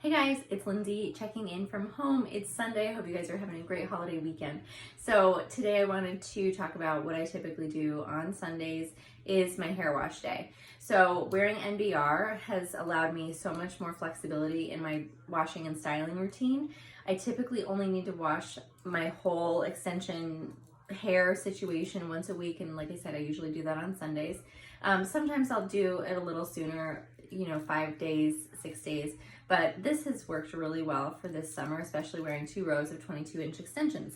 Hey guys, it's Lindsay checking in from home. It's Sunday. I hope you guys are having a great holiday weekend. So today I wanted to talk about what I typically do on Sundays is my hair wash day. So wearing NBR has allowed me so much more flexibility in my washing and styling routine. I typically only need to wash my whole extension hair situation once a week, and like I said, I usually do that on Sundays. Sometimes I'll do it a little sooner, 5 days, 6 days, but this has worked really well for this summer, especially wearing 2 rows of 22-inch extensions.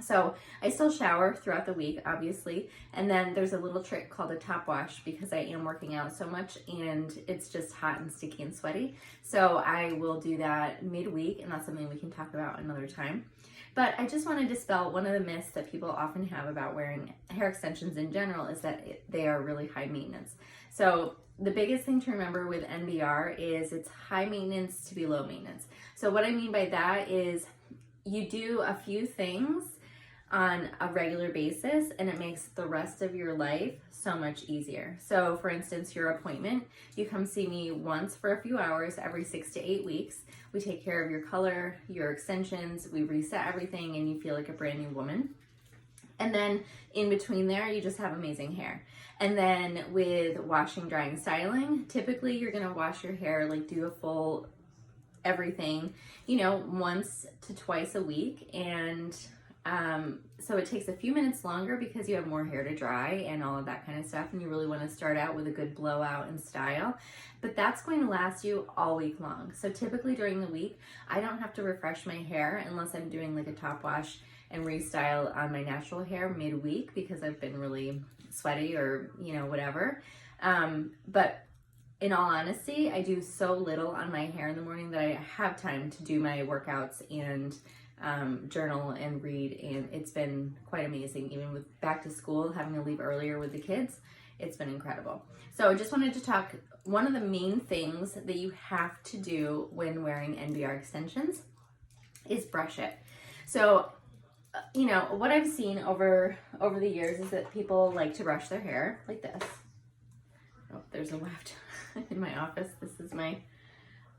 So I still shower throughout the week, obviously, and then there's a little trick called a top wash because I am working out so much and it's just hot and sticky and sweaty. So I will do that midweek, and that's something we can talk about another time. But I just want to dispel one of the myths that people often have about wearing hair extensions in general is that they are really high maintenance. So the biggest thing to remember with NBR is it's high maintenance to be low maintenance. So what I mean by that is you do a few things on a regular basis and it makes the rest of your life so much easier. So for instance, your appointment, you come see me once for a few hours every 6 to 8 weeks. We take care of your color, your extensions, we reset everything, and you feel like a brand new woman. And then in between there, you just have amazing hair. And then with washing, drying, styling, typically you're gonna wash your hair, like do a full everything, once to twice a week. And so it takes a few minutes longer because you have more hair to dry and all of that kind of stuff. And you really want to start out with a good blowout and style, but that's going to last you all week long. So typically during the week, I don't have to refresh my hair unless I'm doing like a top wash and restyle on my natural hair midweek because I've been really sweaty or, whatever. But in all honesty, I do so little on my hair in the morning that I have time to do my workouts and journal and read, and it's been quite amazing. Even with back to school, having to leave earlier with the kids, it's been incredible. So I just wanted to talk, one of the main things that you have to do when wearing NBR extensions is brush it. So what I've seen over the years is that people like to brush their hair like this. Oh, there's a weft in my office. This is my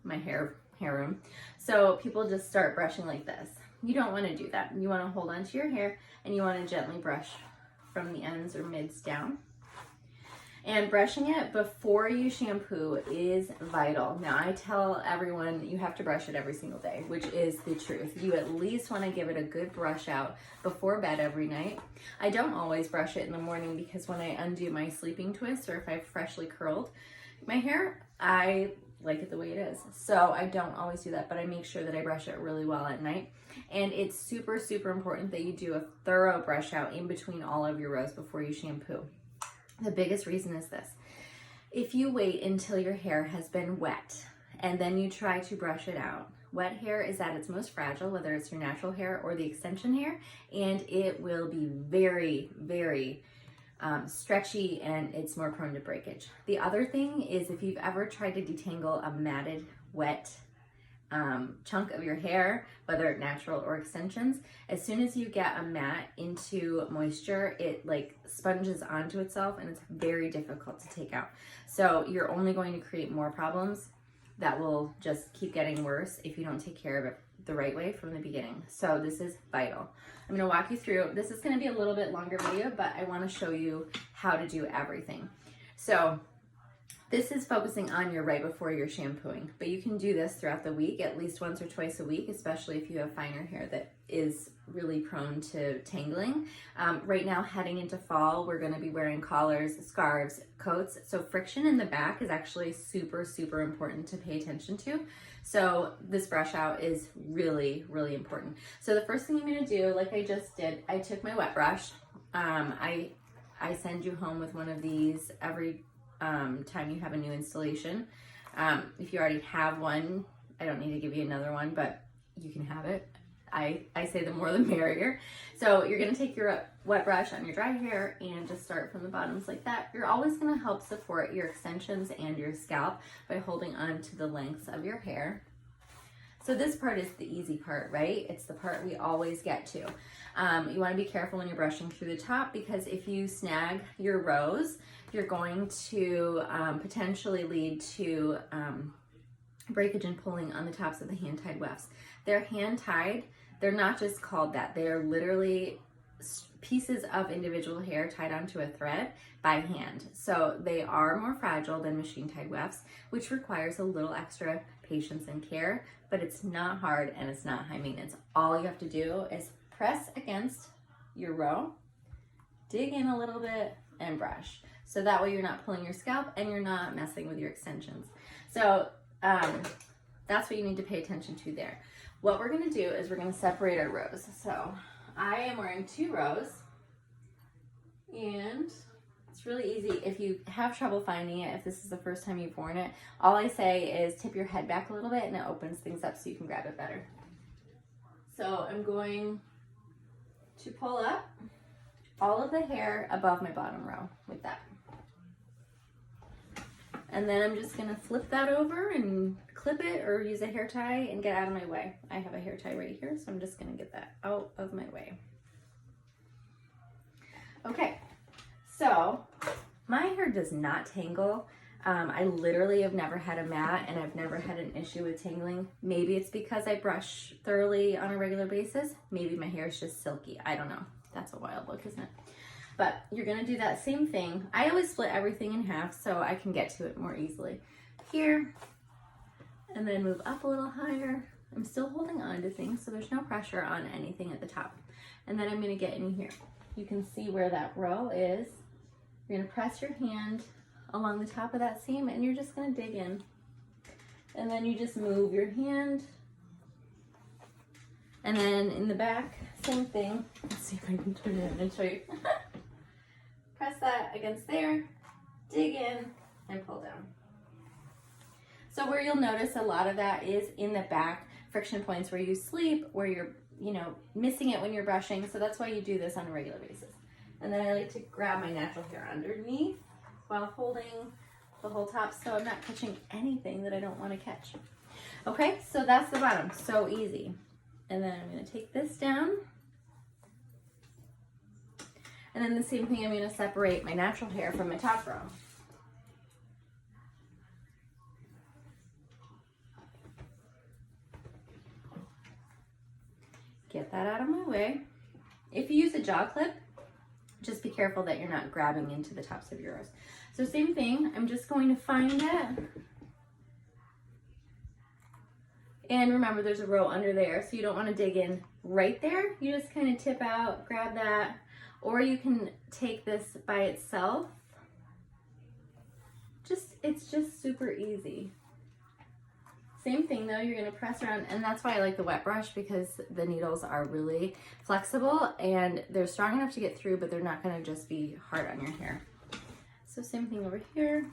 hair room. So people just start brushing like this. You don't want to do that. You want to hold onto your hair and you want to gently brush from the ends or mids down. And brushing it before you shampoo is vital. Now I tell everyone you have to brush it every single day, which is the truth. You at least want to give it a good brush out before bed every night. I don't always brush it in the morning because when I undo my sleeping twist or if I've freshly curled my hair, I like it the way it is. So I don't always do that, but I make sure that I brush it really well at night. And it's super, super important that you do a thorough brush out in between all of your rows before you shampoo. The biggest reason is this. If you wait until your hair has been wet and then you try to brush it out, wet hair is at its most fragile, whether it's your natural hair or the extension hair, and it will be very, very stretchy and it's more prone to breakage. The other thing is if you've ever tried to detangle a matted, wet chunk of your hair, whether natural or extensions, as soon as you get a mat into moisture, it like sponges onto itself and it's very difficult to take out. So you're only going to create more problems that will just keep getting worse if you don't take care of it the right way from the beginning. So this is vital. I'm going to walk you through. This is going to be a little bit longer video, but I want to show you how to do everything. So this is focusing on your right before you're shampooing, but you can do this throughout the week, at least once or twice a week, especially if you have finer hair that is really prone to tangling. Right now, heading into fall, we're going to be wearing collars, scarves, coats. So friction in the back is actually super, super important to pay attention to. So this brush out is really, really important. So the first thing I'm going to do, like I just did, I took my wet brush. I send you home with one of these every time you have a new installation. If you already have one, I don't need to give you another one, but you can have it. I say the more the merrier. So you're going to take your wet brush on your dry hair and just start from the bottoms like that. You're always going to help support your extensions and your scalp by holding on to the lengths of your hair. So this part is the easy part, right? It's the part we always get to. You want to be careful when you're brushing through the top because if you snag your rows, you're going to potentially lead to breakage and pulling on the tops of the hand-tied wefts. They're hand-tied. They're not just called that. They're literally pieces of individual hair tied onto a thread by hand. So they are more fragile than machine-tied wefts, which requires a little extra patience and care, but it's not hard and it's not high maintenance. All you have to do is press against your row, dig in a little bit, and brush. So that way you're not pulling your scalp and you're not messing with your extensions. So that's what you need to pay attention to there. What we're gonna do is we're gonna separate our rows. So I am wearing 2 rows, and it's really easy. If you have trouble finding it, if this is the first time you've worn it, all I say is tip your head back a little bit and it opens things up so you can grab it better. So I'm going to pull up all of the hair above my bottom row with that. And then I'm just gonna flip that over and clip it or use a hair tie and get out of my way. I have a hair tie right here, so I'm just gonna get that out of my way. Okay, so my hair does not tangle. I literally have never had a mat and I've never had an issue with tangling. Maybe it's because I brush thoroughly on a regular basis. Maybe my hair is just silky. I don't know. That's a wild look, isn't it? But you're gonna do that same thing. I always split everything in half so I can get to it more easily. Here, and then move up a little higher. I'm still holding on to things, so there's no pressure on anything at the top. And then I'm gonna get in here. You can see where that row is. You're gonna press your hand along the top of that seam and you're just gonna dig in. And then you just move your hand. And then in the back, same thing. Let's see if I can turn it and show you. Press that against there, dig in, and pull down. So where you'll notice a lot of that is in the back, friction points where you sleep, where you're, missing it when you're brushing. So that's why you do this on a regular basis. And then I like to grab my natural hair underneath while holding the whole top so I'm not catching anything that I don't want to catch. Okay, so that's the bottom, so easy. And then I'm gonna take this down. And then the same thing, I'm gonna separate my natural hair from my top row. Get that out of my way. If you use a jaw clip, just be careful that you're not grabbing into the tops of your rows. So same thing, I'm just going to find it. And remember, there's a row under there, so you don't want to dig in right there. You just kind of tip out, grab that, or you can take this by itself. It's just super easy. Same thing though, you're gonna press around, and that's why I like the wet brush, because the needles are really flexible and they're strong enough to get through, but they're not gonna just be hard on your hair. So same thing over here.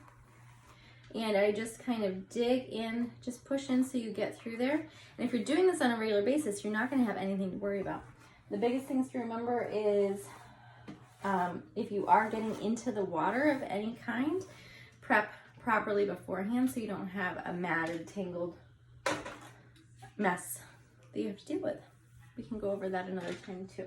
And I just kind of dig in, just push in so you get through there. And if you're doing this on a regular basis, you're not gonna have anything to worry about. The biggest things to remember is if you are getting into the water of any kind, prep properly beforehand so you don't have a matted, tangled mess that you have to deal with. We can go over that another time too.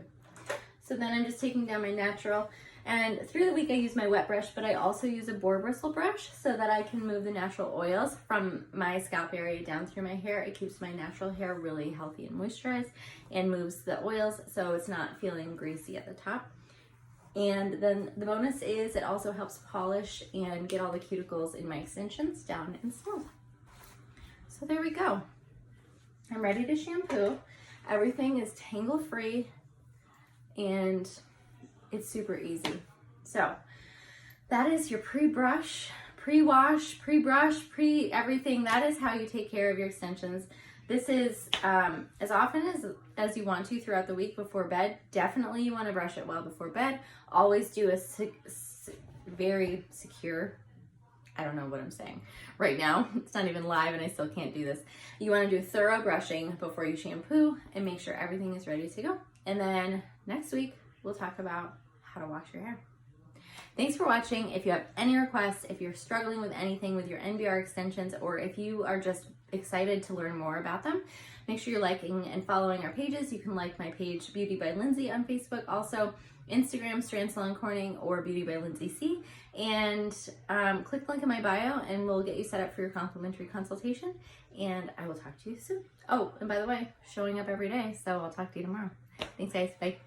So then I'm just taking down my natural, and through the week I use my wet brush, but I also use a boar bristle brush so that I can move the natural oils from my scalp area down through my hair. It keeps my natural hair really healthy and moisturized and moves the oils so it's not feeling greasy at the top. And then the bonus is it also helps polish and get all the cuticles in my extensions down and smooth. So there we go. I'm ready to shampoo. Everything is tangle free and it's super easy. So that is your pre-brush, pre-wash, pre-brush, pre-everything. That is how you take care of your extensions. This is as often as you want to throughout the week before bed. Definitely you want to brush it well before bed. Always do a very secure, I don't know what I'm saying right now. It's not even live and I still can't do this. You want to do thorough brushing before you shampoo and make sure everything is ready to go. And then next week, we'll talk about how to wash your hair. Thanks for watching. If you have any requests, if you're struggling with anything with your NBR extensions, or if you are just excited to learn more about them, make sure you're liking and following our pages. You can like my page, Beauty by Lindsay, on Facebook. Also, Instagram, Strands Salon Corning, or Beauty by Lindsay C. And click the link in my bio and we'll get you set up for your complimentary consultation. And I will talk to you soon. Oh, and by the way, showing up every day, so I'll talk to you tomorrow. Thanks guys, bye.